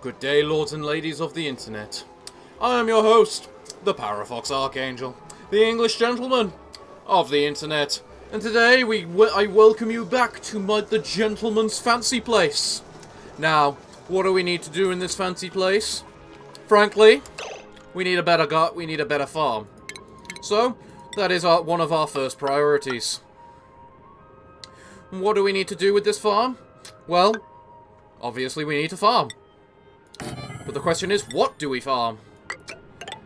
Good day, lords and ladies of the internet. I am your host, the Parafox Archangel, the English gentleman of the internet, and today I welcome you back to the gentleman's fancy place. Now, what do we need to do in this fancy place? Frankly, we need a better farm. So, that is one of our first priorities. What do we need to do with this farm? Well, obviously we need to farm. But the question is, what do we farm?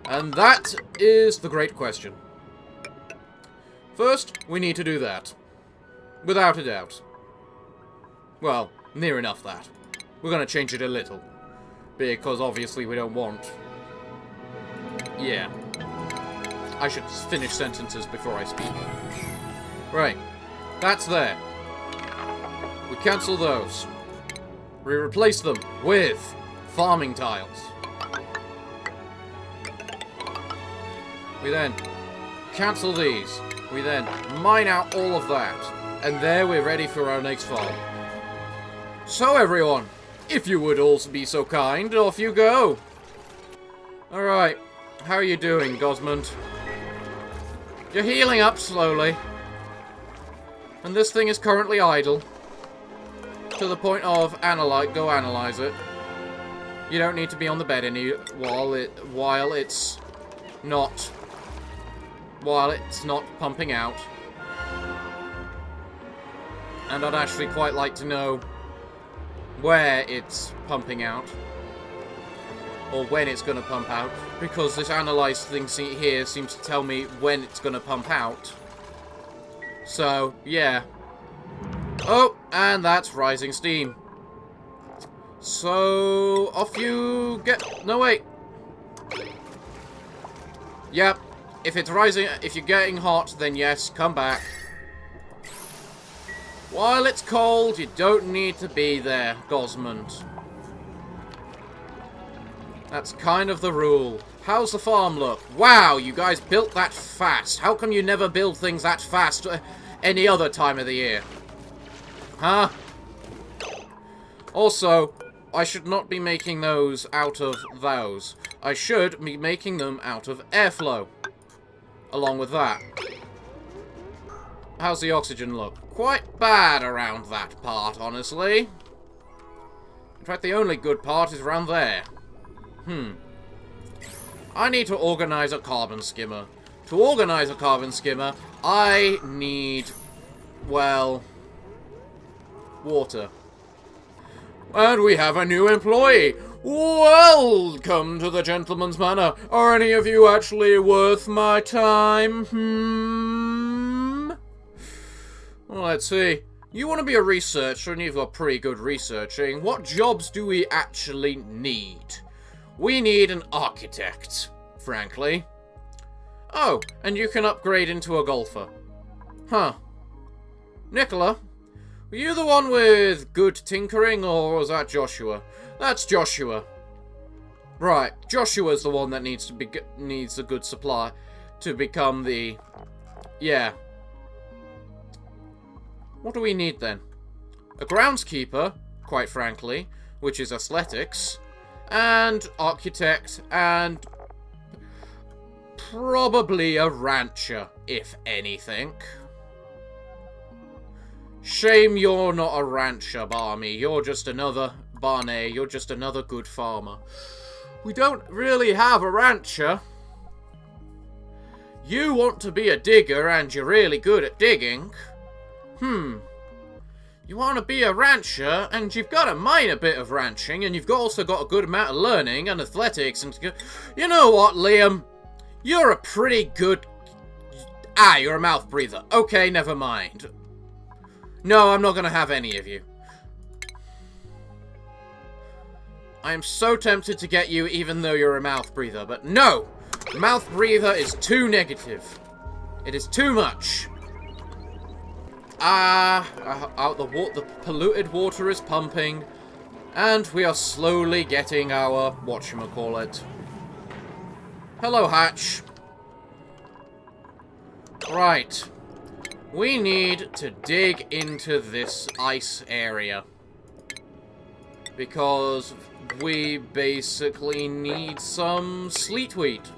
And that is the great question. First, we need to do that. Without a doubt. Well, near enough that. We're going to change it a little. Because obviously we don't want... Yeah. I should finish sentences before I speak. Right. That's there. We cancel those. We replace them with farming tiles. We then cancel these. We then mine out all of that. And there we're ready for our next farm. So everyone, if you would also be so kind, off you go. Alright, how are you doing, Gosmond? You're healing up slowly. And this thing is currently idle. To the point of go analyze it. You don't need to be on the bed while it's not pumping out. And I'd actually quite like to know where it's pumping out. Or when it's going to pump out. Because this analyze thing here seems to tell me when it's going to pump out. So, yeah. Oh, and that's rising steam. So, off you get... No, wait. Yep. If it's rising... If you're getting hot, then yes, come back. While it's cold, you don't need to be there, Gosmond. That's kind of the rule. How's the farm look? Wow, you guys built that fast. How come you never build things that fast any other time of the year? Huh? Also, I should not be making those out of those. I should be making them out of airflow. Along with that. How's the oxygen look? Quite bad around that part, honestly. In fact, the only good part is around there. I need to organize a carbon skimmer. To organize a carbon skimmer, I need, well, water. And we have a new employee. Welcome to the Gentleman's Manor. Are any of you actually worth my time? Well, let's see. You want to be a researcher, and you've got pretty good researching. What jobs do we actually need? We need an architect, frankly. Oh, and you can upgrade into a golfer. Huh. Nicola, were you the one with good tinkering, or was that Joshua? That's Joshua. Right, Joshua's the one that needs a good supply to become the... Yeah. What do we need then? A groundskeeper, quite frankly, which is athletics, and architect, and probably a rancher, if anything. Shame you're not a rancher, Barney. You're just another good farmer. We don't really have a rancher. You want to be a digger, and you're really good at digging. You want to be a rancher, and you've got to mind a bit of ranching, and you've also got a good amount of learning and athletics, and... You know what, Liam? You're a pretty good... you're a mouth breather. Okay, never mind. No, I'm not going to have any of you. I am so tempted to get you even though you're a mouth breather, but no! Mouth breather is too negative. It is too much. The polluted water is pumping, and we are slowly getting our whatchamacallit. Hello, Hatch. Right. We need to dig into this ice area. Because we basically need some sleet wheat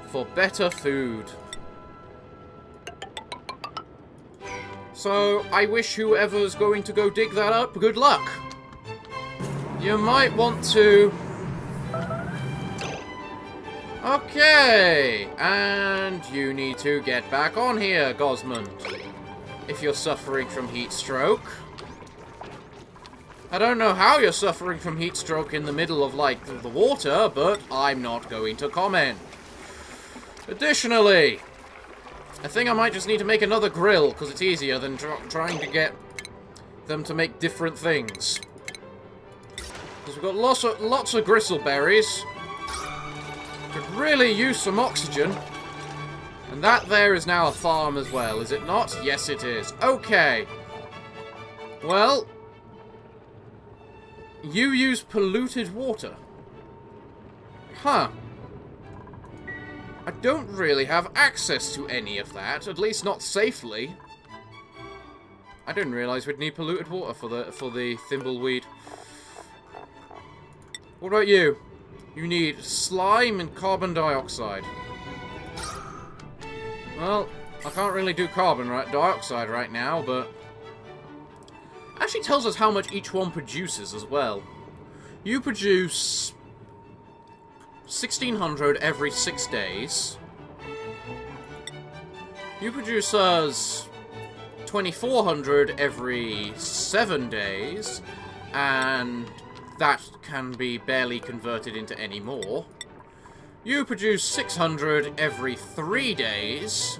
for better food. So, I wish whoever's going to go dig that up, good luck. You might want to... Okay, and you need to get back on here, Gosmond. If you're suffering from heat stroke. I don't know how you're suffering from heat stroke in the middle of, like, the water, but I'm not going to comment. Additionally, I think I might just need to make another grill, because it's easier than trying to get them to make different things. Because we've got lots of gristleberries. Could really use some oxygen. And that there is now a farm as well, is it not? Yes, it is. Okay. Well, you use polluted water. Huh. I don't really have access to any of that, at least not safely. I didn't realise we'd need polluted water for the thimbleweed. What about you? You need slime and carbon dioxide. Well, I can't really do carbon dioxide right now, but... Actually tells us how much each one produces as well. You produce 1,600 every 6 days. You produce us 2,400 every 7 days, and that can be barely converted into any more. You produce 600 every 3 days,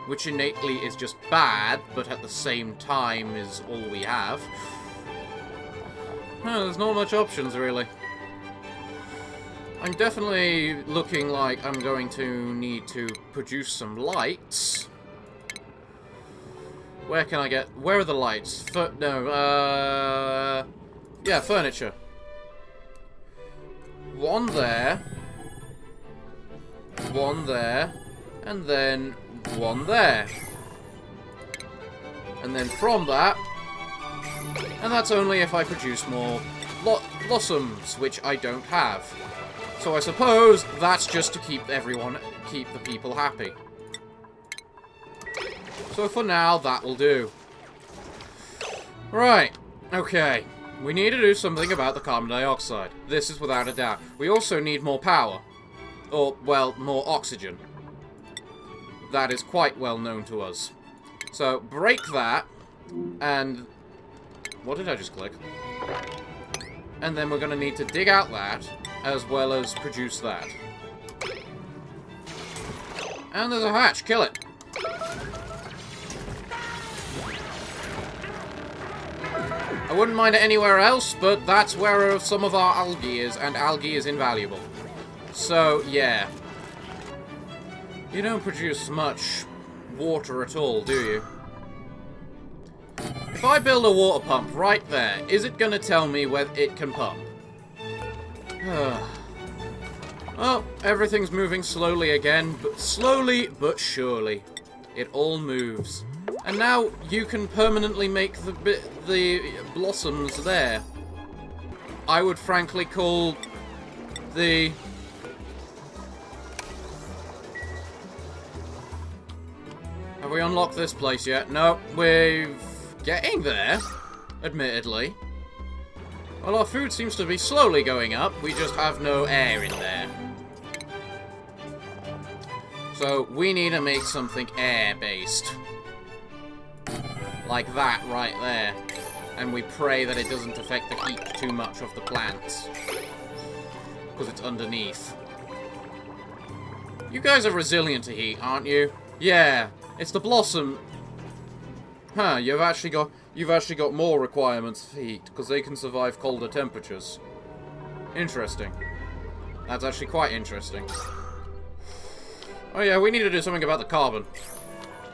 which innately is just bad, but at the same time is all we have. There's not much options, really. I'm definitely looking like I'm going to need to produce some lights. Where can I get... Where are the lights? Yeah, furniture. One there. One there. And then one there. And then from that... And that's only if I produce more blossoms, which I don't have. So I suppose that's just to keep the people happy. So for now, that will do. Right, okay. We need to do something about the carbon dioxide. This is without a doubt. We also need more power. Or, well, more oxygen. That is quite well known to us. So, break that, and... What did I just click? And then we're going to need to dig out that, as well as produce that. And there's a hatch. Kill it. I wouldn't mind it anywhere else, but that's where some of our algae is, and algae is invaluable. So, yeah. You don't produce much water at all, do you? If I build a water pump right there, is it going to tell me whether it can pump? Well, everything's moving slowly again, but slowly but surely. It all moves. And now you can permanently make the blossoms there. I would frankly call the... Have we unlocked this place yet? No, we're getting there, admittedly. Well, our food seems to be slowly going up. We just have no air in there. So, we need to make something air-based. Like that right there. And we pray that it doesn't affect the heat too much of the plants. Because it's underneath. You guys are resilient to heat, aren't you? Yeah, it's the blossom. Huh, you've actually got more requirements for heat, because they can survive colder temperatures. Interesting. That's actually quite interesting. Oh yeah, we need to do something about the carbon.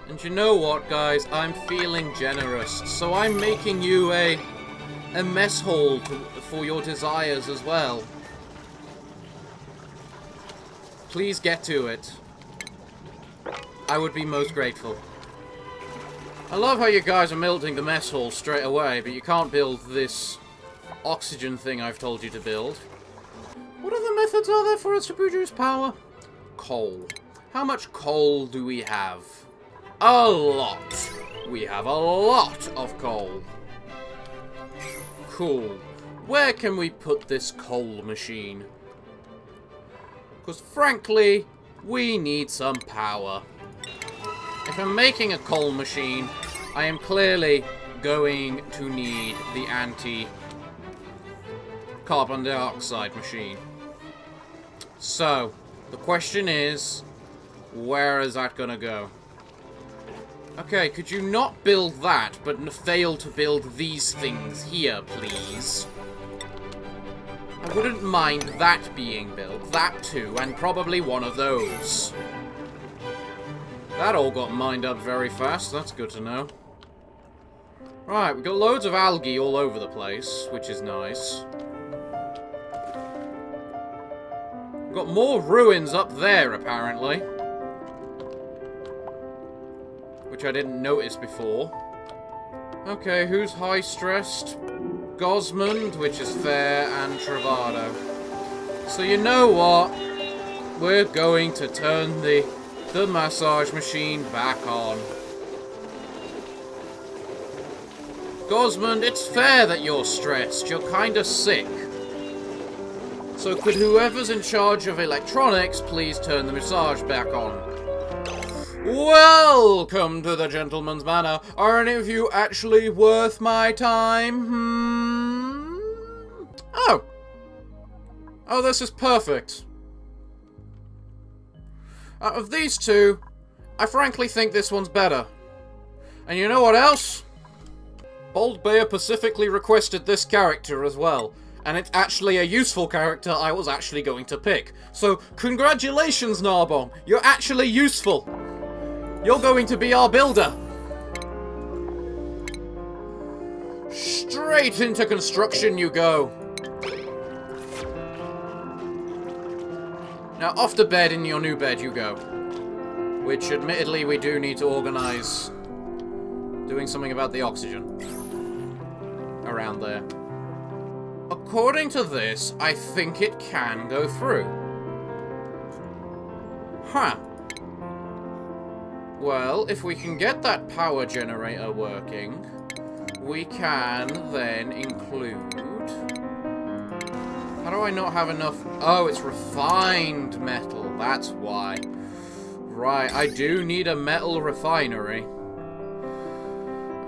And you know what, guys? I'm feeling generous. So I'm making you a mess hall for your desires as well. Please get to it. I would be most grateful. I love how you guys are building the mess hall straight away, but you can't build this oxygen thing I've told you to build. What other methods are there for us to produce power? Coal. How much coal do we have? A lot. We have a lot of coal. Cool. Where can we put this coal machine? Because frankly, we need some power. If I'm making a coal machine, I am clearly going to need the anti-carbon dioxide machine. So, the question is, where is that gonna go? Okay, could you not build that, but fail to build these things here, please? I wouldn't mind that being built. That too, and probably one of those. That all got mined up very fast. That's good to know. Right, we've got loads of algae all over the place, which is nice. We've got more ruins up there, apparently. Which I didn't notice before. Okay, who's high-stressed? Gosmond, which is fair, and Travado. So you know what? We're going to turn the massage machine back on. Gosmond, it's fair that you're stressed. You're kinda sick. So could whoever's in charge of electronics please turn the massage back on? Welcome to the Gentleman's Manor. Are any of you actually worth my time? Oh. Oh, this is perfect. Out of these two, I frankly think this one's better. And you know what else? Bold Bear specifically requested this character as well. And it's actually a useful character I was actually going to pick. So, congratulations, Narbon. You're actually useful. You're going to be our builder. Straight into construction you go. Now, off to bed in your new bed you go. Which, admittedly, we do need to organize doing something about the oxygen around there. According to this, I think it can go through. Huh. Well, if we can get that power generator working, we can then include... How do I not have enough... Oh, it's refined metal. That's why. Right, I do need a metal refinery.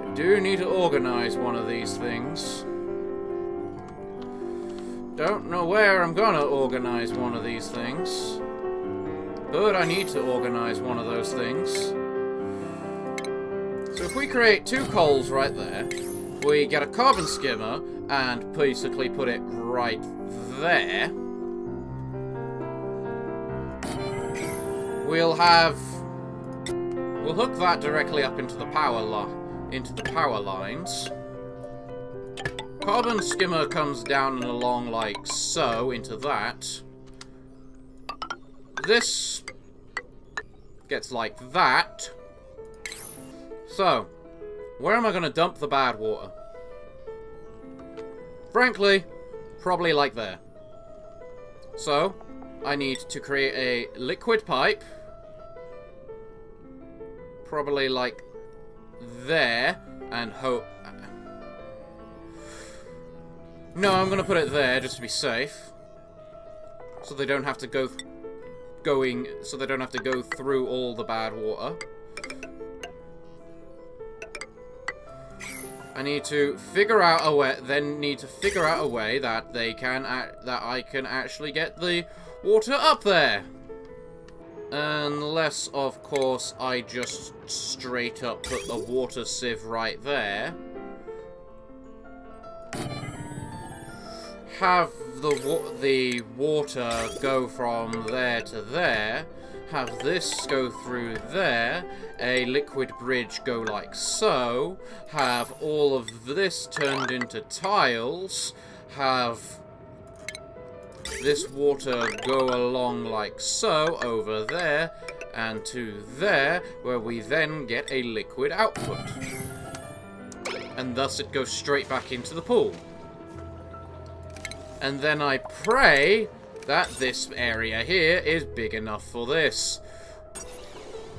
I do need to organize one of these things. Don't know where I'm gonna organize one of these things. But I need to organize one of those things. So if we create 2 coals right there, we get a carbon skimmer and basically put it right there. We'll hook that directly up into the power lines. Carbon skimmer comes down and along like so into that. This gets like that. So, where am I going to dump the bad water? Frankly, probably like there. So, I need to create a liquid pipe. Probably like there. And hope... No, I'm going to put it there just to be safe. So they don't have to go... So they don't have to go through all the bad water. I need to figure out a way. Then need to figure out a way that they can that I can actually get the water up there. Unless, of course, I just straight up put the water sieve right there. Have the water go from there to there, have this go through there, a liquid bridge go like so, have all of this turned into tiles, have this water go along like so over there, and to there, where we then get a liquid output. And thus it goes straight back into the pool. And then I pray that this area here is big enough for this.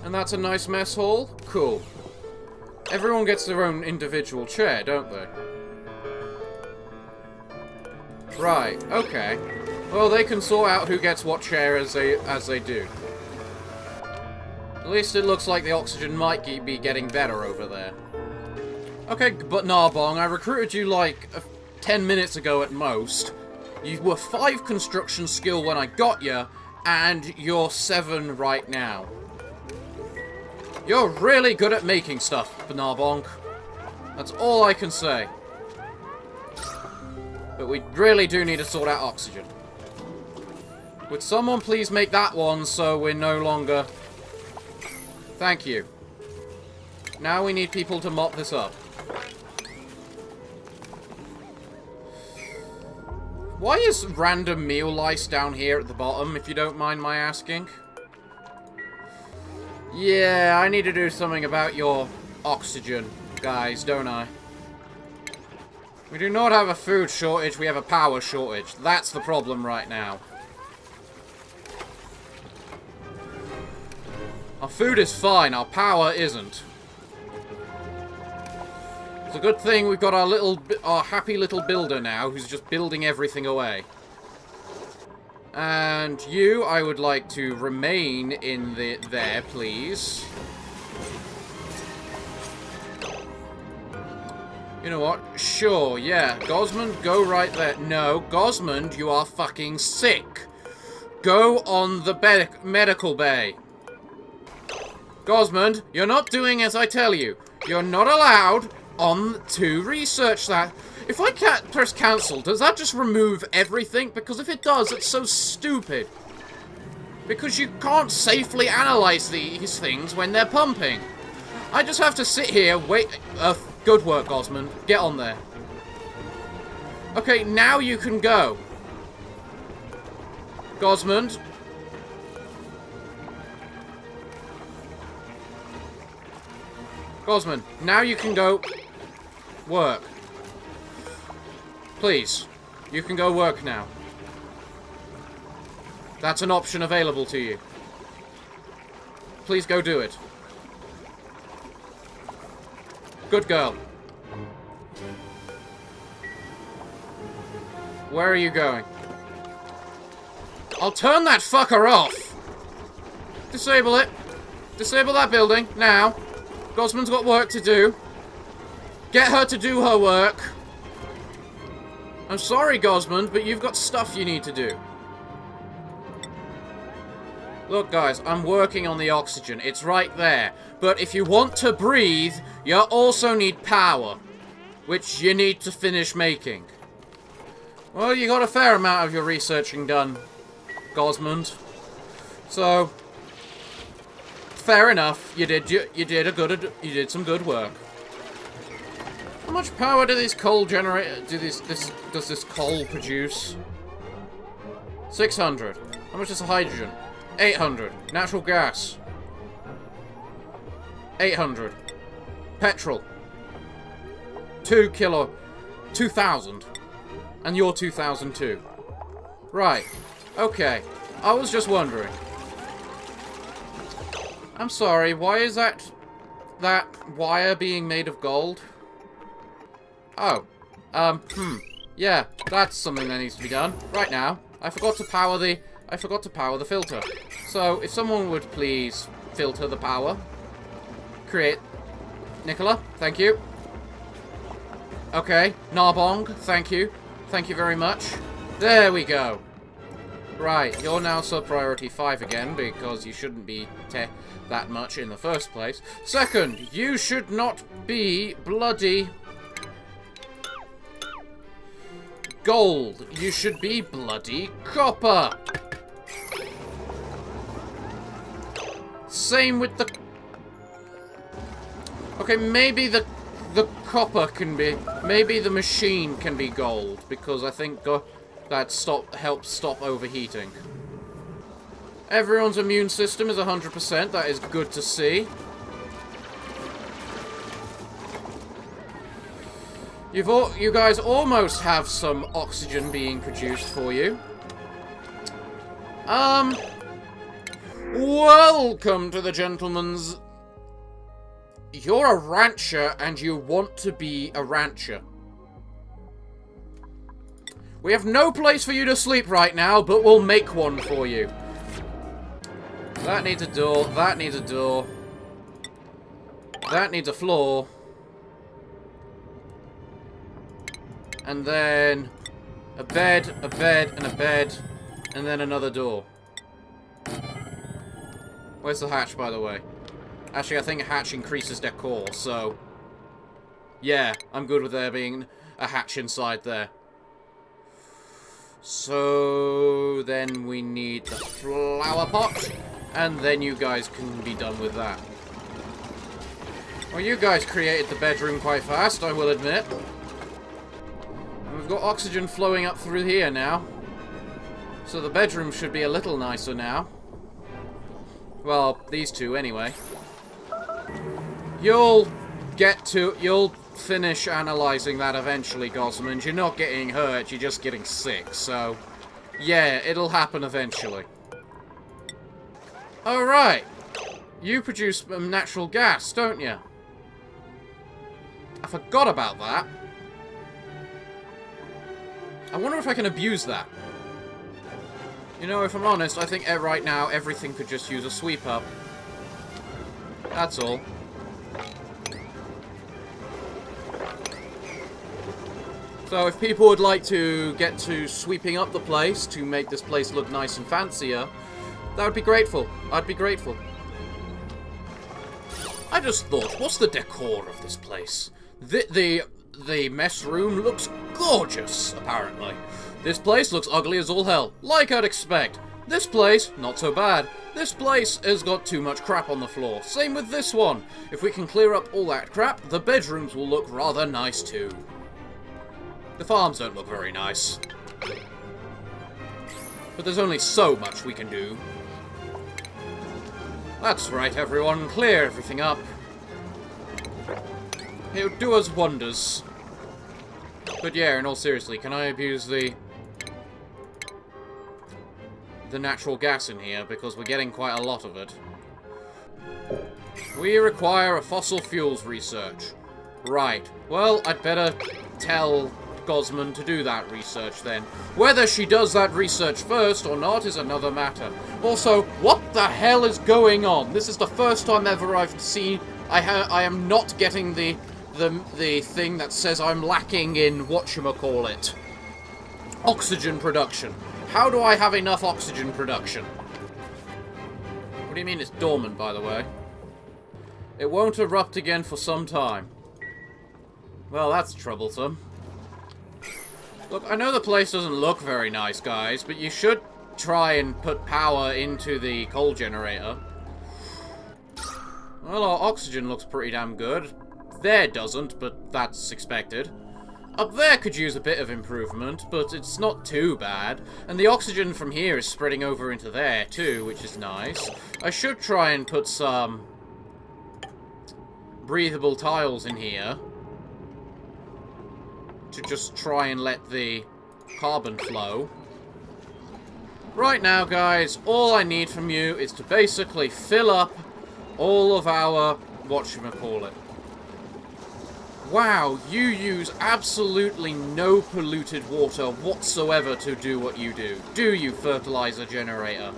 And that's a nice mess hall? Cool. Everyone gets their own individual chair, don't they? Right, okay. Well, they can sort out who gets what chair as they do. At least it looks like the oxygen might be getting better over there. Okay, but Narbong, I recruited you like 10 minutes ago at most. You were 5 construction skill when I got you, and you're 7 right now. You're really good at making stuff, Narbong. That's all I can say. But we really do need to sort out oxygen. Would someone please make that one so we're no longer... Thank you. Now we need people to mop this up. Why is random meal lice down here at the bottom, if you don't mind my asking? Yeah, I need to do something about your oxygen, guys, don't I? We do not have a food shortage, we have a power shortage. That's the problem right now. Our food is fine, our power isn't. It's a good thing we've got our happy little builder now, who's just building everything away. And you, I would like to remain in there, please. You know what? Sure, yeah. Gosmond, go right there. No, Gosmond, you are fucking sick. Go on the medical bay. Gosmond, you're not doing as I tell you. You're not allowed to research that. If I can't press cancel, does that just remove everything? Because if it does, it's so stupid. Because you can't safely analyze these things when they're pumping. I just have to sit here, wait. Good work, Gosmond. Get on there. Okay, now you can go. Gosmond. Gosmond, now you can go work. Please, you can go work now. That's an option available to you. Please go do it. Good girl. Where are you going? I'll turn that fucker off! Disable it. Disable that building, now. Gosmond's got work to do. Get her to do her work. I'm sorry, Gosmond, but you've got stuff you need to do. Look, guys, I'm working on the oxygen. It's right there. But if you want to breathe, you also need power, which you need to finish making. Well, you got a fair amount of your researching done, Gosmond. So, fair enough. You did some good work. How much power do these coal generate? Does this coal produce? 600. How much is the hydrogen? 800. Natural gas. 800. Petrol. 2,000. And you're 2,000 too. Right. Okay. I was just wondering. I'm sorry, why is that wire being made of gold? Oh. Yeah, that's something that needs to be done. Right now. I forgot to power the filter. So, if someone would please filter the power. Create. Nicola, thank you. Okay. Narbong, thank you. Thank you very much. There we go. Right, you're now sub-priority 5 again, because you shouldn't be that much in the first place. Second, you should not be bloody gold. You should be bloody copper. Same with the... Okay, maybe the copper can be... Maybe the machine can be gold, because I think that helps stop overheating. Everyone's immune system is 100%. That is good to see. You guys almost have some oxygen being produced for you. Welcome to the gentleman's... You're a rancher and you want to be a rancher. We have no place for you to sleep right now, but we'll make one for you. That needs a door, that needs a door. That needs a floor. And then a bed, and a bed, and then another door. Where's the hatch, by the way? Actually, I think a hatch increases decor, so... Yeah, I'm good with there being a hatch inside there. So... then we need the flower pot, and then you guys can be done with that. Well, you guys created the bedroom quite fast, I will admit. And we've got oxygen flowing up through here now. So the bedroom should be a little nicer now. Well, these two anyway. You'll finish analysing that eventually, Gosmond. You're not getting hurt, you're just getting sick, so... yeah, it'll happen eventually. Alright. You produce natural gas, don't you? I forgot about that. I wonder if I can abuse that. You know, if I'm honest, I think right now everything could just use a sweep up. That's all. So if people would like to get to sweeping up the place to make this place look nice and fancier, that would be grateful. I'd be grateful. I just thought, what's the decor of this place? The mess room looks gorgeous, apparently. This place looks ugly as all hell, like I'd expect. This place, not so bad. This place has got too much crap on the floor. Same with this one. If we can clear up all that crap, the bedrooms will look rather nice too. The farms don't look very nice. But there's only so much we can do. That's right, everyone. Clear everything up. It'll do us wonders. But yeah, in all seriously, can I abuse the natural gas in here? Because we're getting quite a lot of it. We require a fossil fuels research. Right. Well, I'd better tell Gosmond to do that research then. Whether she does that research first or not is another matter. Also, what the hell is going on? This is the first time ever I've seen... I am not getting the thing that says I'm lacking in whatchamacallit. Oxygen production. How do I have enough oxygen production? What do you mean it's dormant, by the way? It won't erupt again for some time. Well, that's troublesome. Look, I know the place doesn't look very nice, guys, but you should try and put power into the coal generator. Well, our oxygen looks pretty damn good. There doesn't, but that's expected. Up there could use a bit of improvement, but it's not too bad. And the oxygen from here is spreading over into there, too, which is nice. I should try and put some breathable tiles in here to just try and let the carbon flow. Right now, guys, all I need from you is to basically fill up all of our whatchamacallit. Wow, you use absolutely no polluted water whatsoever to do what you do you, fertilizer generator?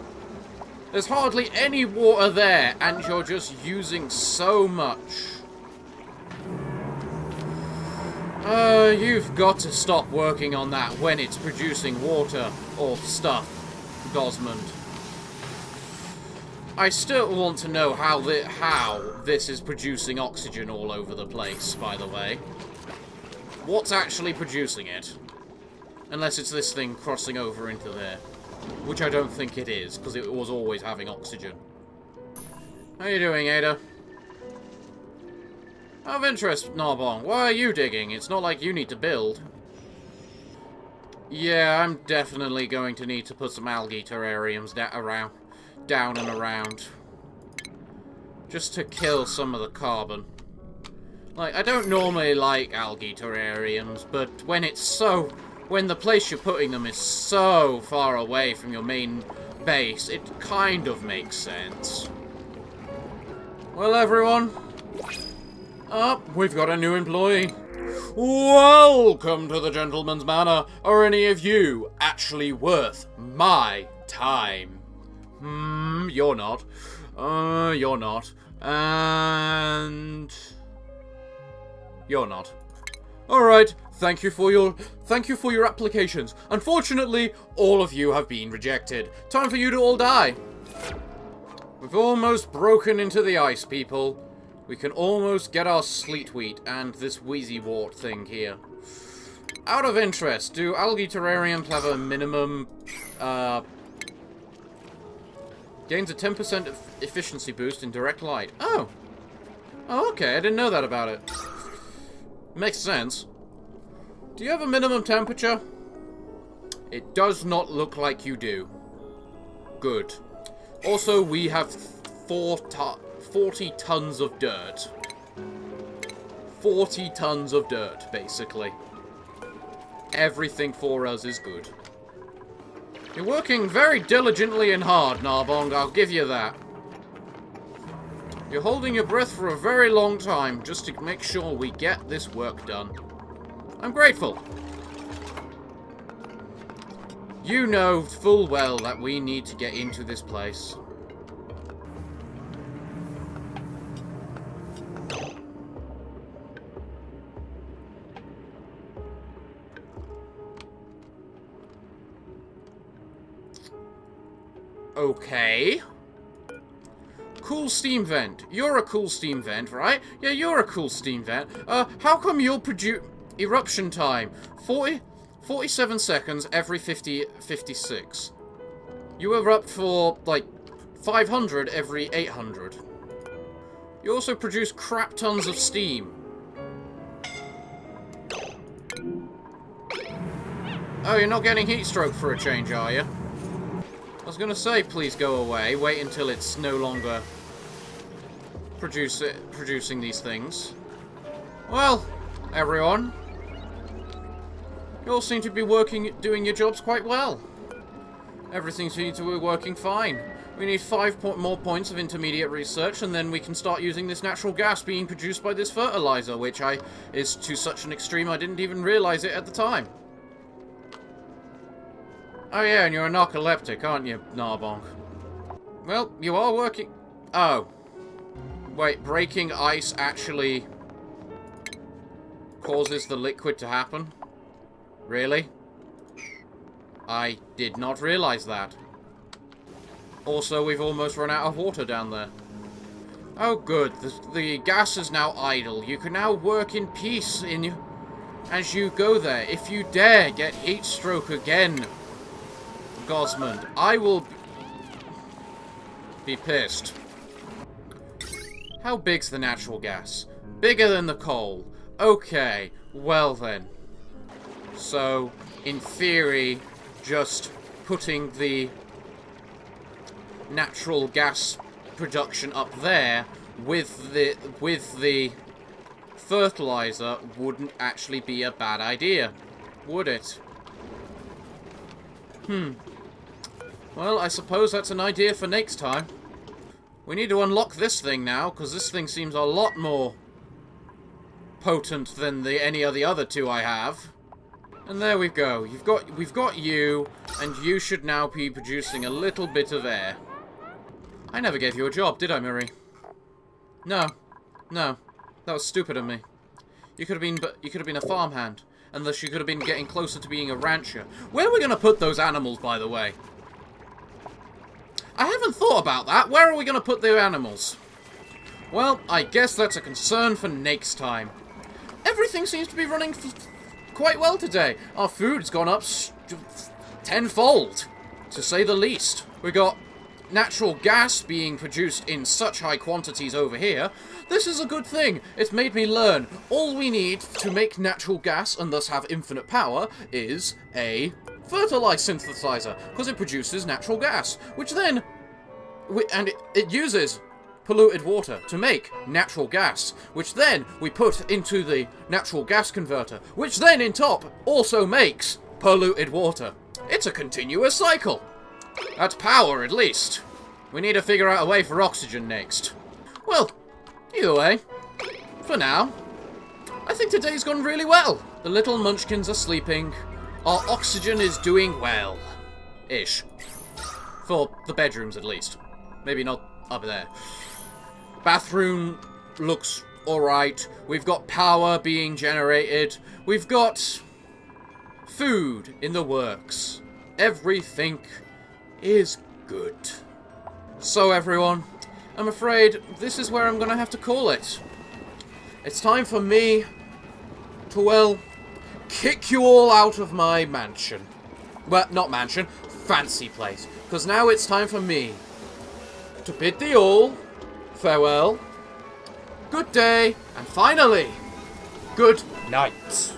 There's hardly any water there, and you're just using so much. You've got to stop working on that when it's producing water or stuff, Gosmond. I still want to know how this is producing oxygen all over the place, by the way. What's actually producing it? Unless it's this thing crossing over into there. Which I don't think it is, because it was always having oxygen. How you doing, Ada? Out of interest, Narbonne, why are you digging? It's not like you need to build. Yeah, I'm definitely going to need to put some algae terrariums down and around. Just to kill some of the carbon. Like, I don't normally like algae terrariums, but when the place you're putting them is so far away from your main base, it kind of makes sense. Well, everyone, we've got a new employee. Welcome to the Gentleman's Manor. Are any of you actually worth my time? You're not. You're not. And you're not. Alright, thank you for your applications. Unfortunately, all of you have been rejected. Time for you to all die. We've almost broken into the ice, people. We can almost get our sleet wheat and this wheezy wart thing here. Out of interest, do algae terrariums have a minimum, gains a 10% efficiency boost in direct light? Oh, okay, I didn't know that about it. Makes sense. Do you have a minimum temperature? It does not look like you do. Good. Also, we have 40 tons of dirt. 40 tons of dirt, basically. Everything for us is good. You're working very diligently and hard, Narbong, I'll give you that. You're holding your breath for a very long time just to make sure we get this work done. I'm grateful. You know full well that we need to get into this place. Okay. Cool steam vent. You're a cool steam vent, right? Yeah, you're a cool steam vent. How come you'll produce eruption time? 47 seconds every 56. You erupt for, like, 500 every 800. You also produce crap tons of steam. Oh, you're not getting heat stroke for a change, are you? I was gonna say, please go away. Wait until it's no longer producing these things. Well, everyone, you all seem to be doing your jobs quite well. Everything seems to be working fine. We need 5 more points of intermediate research, and then we can start using this natural gas being produced by this fertilizer, which is to such an extreme I didn't even realize it at the time. Oh yeah, and you're a narcoleptic, aren't you, Narbonk? Well, you are working... Oh. Wait, breaking ice actually causes the liquid to happen? Really? I did not realize that. Also, we've almost run out of water down there. Oh good, the gas is now idle. You can now work in peace as you go there. If you dare get heat stroke again, Gosmond, I will be pissed. How big's the natural gas? Bigger than the coal. Okay, well then. So, in theory, just putting the natural gas production up there with the fertilizer wouldn't actually be a bad idea, would it? Well, I suppose that's an idea for next time. We need to unlock this thing now, because this thing seems a lot more potent than any of the other two I have. And there we go. We've got you, and you should now be producing a little bit of air. I never gave you a job, did I, Marie? No. No. That was stupid of me. You could have been a farmhand. Unless you could have been getting closer to being a rancher. Where are we going to put those animals, by the way? I haven't thought about that. Where are we going to put the animals? Well, I guess that's a concern for next time. Everything seems to be running quite well today. Our food's gone up tenfold, to say the least. We got natural gas being produced in such high quantities over here. This is a good thing. It's made me learn. All we need to make natural gas and thus have infinite power is a fertilizer synthesizer, because it produces natural gas, which then, and it uses polluted water to make natural gas, which then we put into the natural gas converter, which then in top also makes polluted water. It's a continuous cycle. That's power, at least. We need to figure out a way for oxygen next. Well, either way, for now, I think today's gone really well. The little munchkins are sleeping. Our oxygen is doing well. Ish. For the bedrooms, at least. Maybe not up there. Bathroom looks alright. We've got power being generated. We've got food in the works. Everything is good. So everyone, I'm afraid this is where I'm gonna have to call it. It's time for me to, well, kick you all out of my mansion. Well, not mansion, fancy place. Because now it's time for me to bid thee all farewell, good day, and finally, good night.